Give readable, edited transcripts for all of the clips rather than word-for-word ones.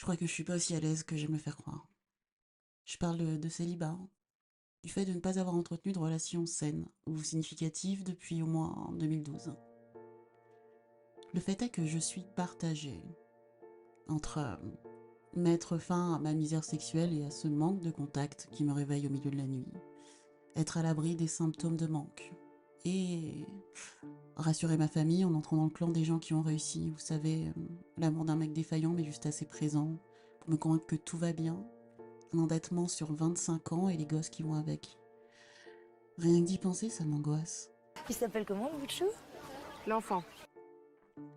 Je crois que je suis pas aussi à l'aise que j'aime le faire croire. Je parle de célibat, du fait de ne pas avoir entretenu de relations saines ou significatives depuis au moins 2012. Le fait est que je suis partagée entre mettre fin à ma misère sexuelle et à ce manque de contact qui me réveille au milieu de la nuit, être à l'abri des symptômes de manque et rassurer ma famille en entrant dans le clan des gens qui ont réussi. Vous savez, l'amour d'un mec défaillant mais juste assez présent pour me convaincre que tout va bien. Un endettement sur 25 ans et les gosses qui vont avec. Rien que d'y penser, ça m'angoisse. Il s'appelle comment, le bout de chou? L'enfant.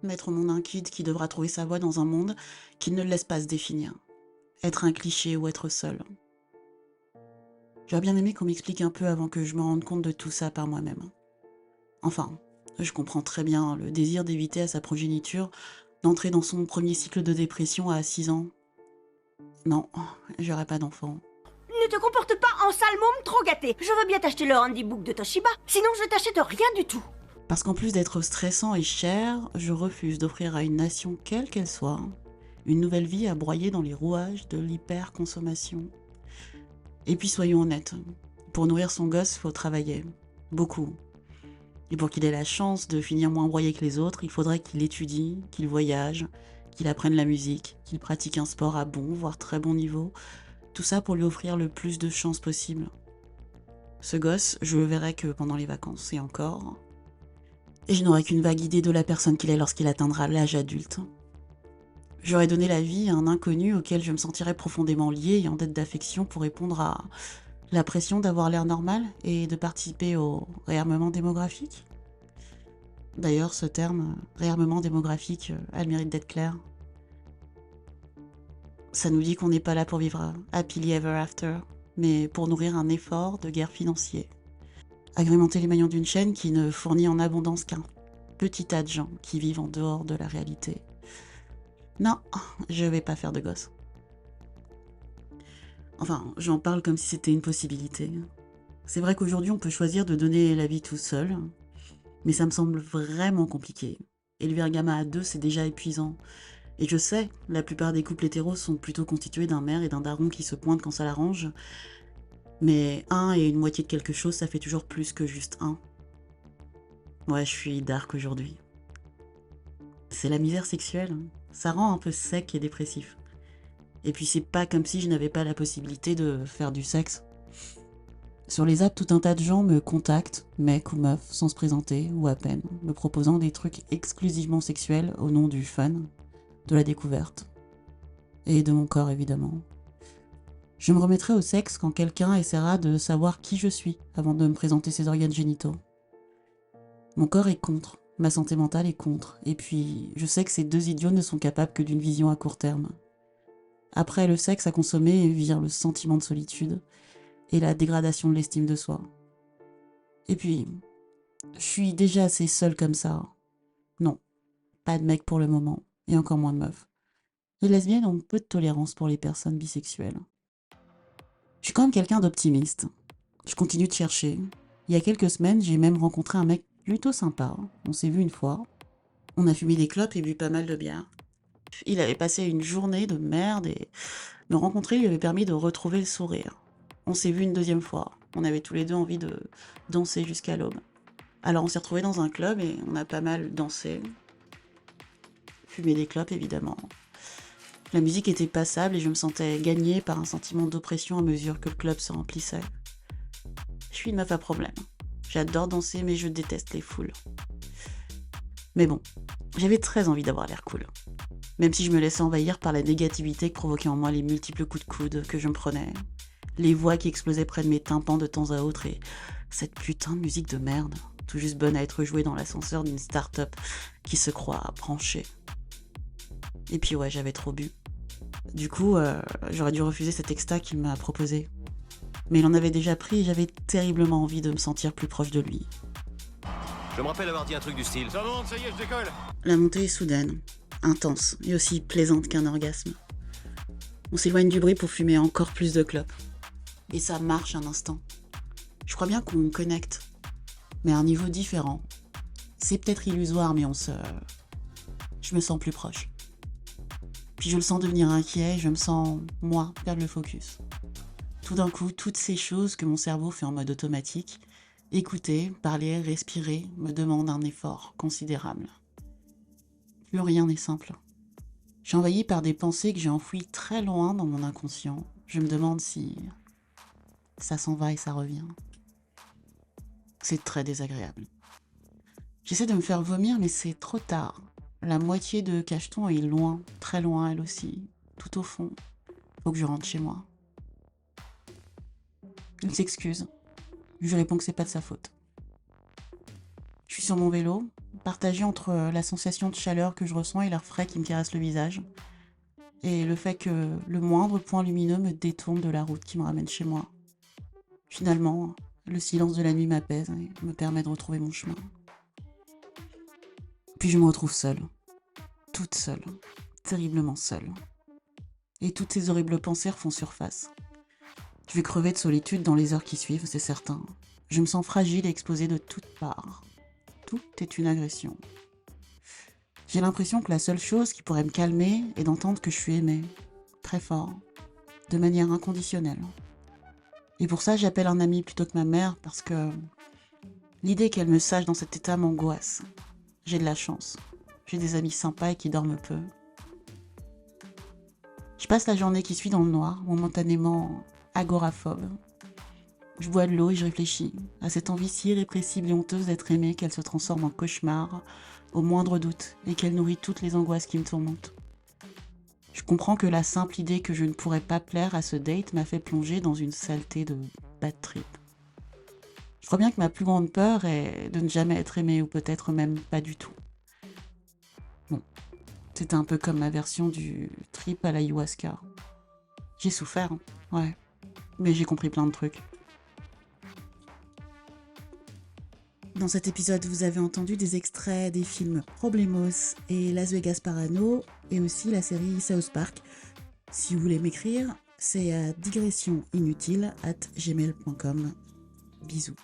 Mettre au monde un kid qui devra trouver sa voie dans un monde qui ne le laisse pas se définir. Être un cliché ou être seul. J'aurais bien aimé qu'on m'explique un peu avant que je me rende compte de tout ça par moi-même. Enfin, je comprends très bien le désir d'éviter à sa progéniture d'entrer dans son premier cycle de dépression à 6 ans. Non, j'aurai pas d'enfant. Ne te comporte pas en sale môme trop gâté. Je veux bien t'acheter le handybook de Toshiba, sinon je t'achète rien du tout. Parce qu'en plus d'être stressant et cher, je refuse d'offrir à une nation, quelle qu'elle soit, une nouvelle vie à broyer dans les rouages de l'hyperconsommation. Et puis soyons honnêtes, pour nourrir son gosse, il faut travailler. Beaucoup. Et pour qu'il ait la chance de finir moins broyé que les autres, il faudrait qu'il étudie, qu'il voyage, qu'il apprenne la musique, qu'il pratique un sport à bon, voire très bon niveau. Tout ça pour lui offrir le plus de chances possible. Ce gosse, je le verrai que pendant les vacances, et encore. Et je n'aurai qu'une vague idée de la personne qu'il est lorsqu'il atteindra l'âge adulte. J'aurais donné la vie à un inconnu auquel je me sentirais profondément liée et en dette d'affection pour répondre à la pression d'avoir l'air normal et de participer au réarmement démographique. D'ailleurs, ce terme, réarmement démographique, a le mérite d'être clair. Ça nous dit qu'on n'est pas là pour vivre happily ever after, mais pour nourrir un effort de guerre financier. Agrémenter les maillons d'une chaîne qui ne fournit en abondance qu'un petit tas de gens qui vivent en dehors de la réalité. Non, je vais pas faire de gosse. Enfin, j'en parle comme si c'était une possibilité. C'est vrai qu'aujourd'hui on peut choisir de donner la vie tout seul, mais ça me semble vraiment compliqué. Élever un gamin à deux, c'est déjà épuisant. Et je sais, la plupart des couples hétéros sont plutôt constitués d'un mère et d'un daron qui se pointent quand ça l'arrange, mais un et une moitié de quelque chose, ça fait toujours plus que juste un. Ouais, je suis dark aujourd'hui. C'est la misère sexuelle. Ça rend un peu sec et dépressif. Et puis c'est pas comme si je n'avais pas la possibilité de faire du sexe. Sur les apps, tout un tas de gens me contactent, mecs ou meufs, sans se présenter, ou à peine, me proposant des trucs exclusivement sexuels au nom du fun, de la découverte. Et de mon corps, évidemment. Je me remettrai au sexe quand quelqu'un essaiera de savoir qui je suis avant de me présenter ses organes génitaux. Mon corps est contre, ma santé mentale est contre, et puis je sais que ces deux idiots ne sont capables que d'une vision à court terme. Après le sexe à consommer vire le sentiment de solitude et la dégradation de l'estime de soi. Et puis, je suis déjà assez seule comme ça. Non, pas de mec pour le moment, et encore moins de meuf. Les lesbiennes ont peu de tolérance pour les personnes bisexuelles. Je suis quand même quelqu'un d'optimiste. Je continue de chercher. Il y a quelques semaines, j'ai même rencontré un mec plutôt sympa. On s'est vu une fois. On a fumé des clopes et bu pas mal de bière. Il avait passé une journée de merde et me rencontrer lui avait permis de retrouver le sourire. On s'est vu une deuxième fois. On avait tous les deux envie de danser jusqu'à l'aube. Alors on s'est retrouvés dans un club et on a pas mal dansé. Fumé des clopes évidemment. La musique était passable et je me sentais gagnée par un sentiment d'oppression à mesure que le club se remplissait. Je suis une meuf à problème. J'adore danser mais je déteste les foules. Mais bon, j'avais très envie d'avoir l'air cool. Même si je me laissais envahir par la négativité que provoquaient en moi les multiples coups de coude que je me prenais, les voix qui explosaient près de mes tympans de temps à autre et cette putain de musique de merde, tout juste bonne à être jouée dans l'ascenseur d'une start-up qui se croit branchée. Et puis ouais, j'avais trop bu. Du coup, j'aurais dû refuser cet exta qu'il m'a proposé. Mais il en avait déjà pris et j'avais terriblement envie de me sentir plus proche de lui. Je me rappelle avoir dit un truc du style. Ça monte, ça y est, je décolle. La montée est soudaine, intense et aussi plaisante qu'un orgasme. On s'éloigne du bruit pour fumer encore plus de clopes. Et ça marche un instant. Je crois bien qu'on connecte, mais à un niveau différent. C'est peut-être illusoire, mais je me sens plus proche. Puis je le sens devenir inquiet, je me sens, moi, perdre le focus. Tout d'un coup, toutes ces choses que mon cerveau fait en mode automatique, écouter, parler, respirer, me demandent un effort considérable. Plus rien n'est simple. Je suis envahie par des pensées que j'ai enfouies très loin dans mon inconscient. Je me demande si ça s'en va et ça revient. C'est très désagréable. J'essaie de me faire vomir, mais c'est trop tard. La moitié de Cacheton est loin, très loin elle aussi, tout au fond. Faut que je rentre chez moi. Il s'excuse. Je lui réponds que c'est pas de sa faute. Je suis sur mon vélo, partagé entre la sensation de chaleur que je ressens et l'air frais qui me caresse le visage, et le fait que le moindre point lumineux me détourne de la route qui me ramène chez moi. Finalement, le silence de la nuit m'apaise et me permet de retrouver mon chemin. Puis je me retrouve seule, toute seule, terriblement seule. Et toutes ces horribles pensées refont surface. Je vais crever de solitude dans les heures qui suivent, c'est certain. Je me sens fragile et exposée de toutes parts. Tout est une agression. J'ai l'impression que la seule chose qui pourrait me calmer est d'entendre que je suis aimée, très fort, de manière inconditionnelle. Et pour ça, j'appelle un ami plutôt que ma mère, parce que l'idée qu'elle me sache dans cet état m'angoisse. J'ai de la chance. J'ai des amis sympas et qui dorment peu. Je passe la journée qui suit dans le noir, momentanément agoraphobe. Je bois de l'eau et je réfléchis à cette envie si irrépressible et honteuse d'être aimée qu'elle se transforme en cauchemar au moindre doute et qu'elle nourrit toutes les angoisses qui me tourmentent. Je comprends que la simple idée que je ne pourrais pas plaire à ce date m'a fait plonger dans une saleté de bad trip. Je crois bien que ma plus grande peur est de ne jamais être aimée ou peut-être même pas du tout. Bon, c'était un peu comme ma version du trip à l'ayahuasca. J'ai souffert, hein, ouais, mais j'ai compris plein de trucs. Dans cet épisode, vous avez entendu des extraits des films Problemos et Las Vegas Parano et aussi la série South Park. Si vous voulez m'écrire, c'est à digressioninutile@gmail.com. Bisous.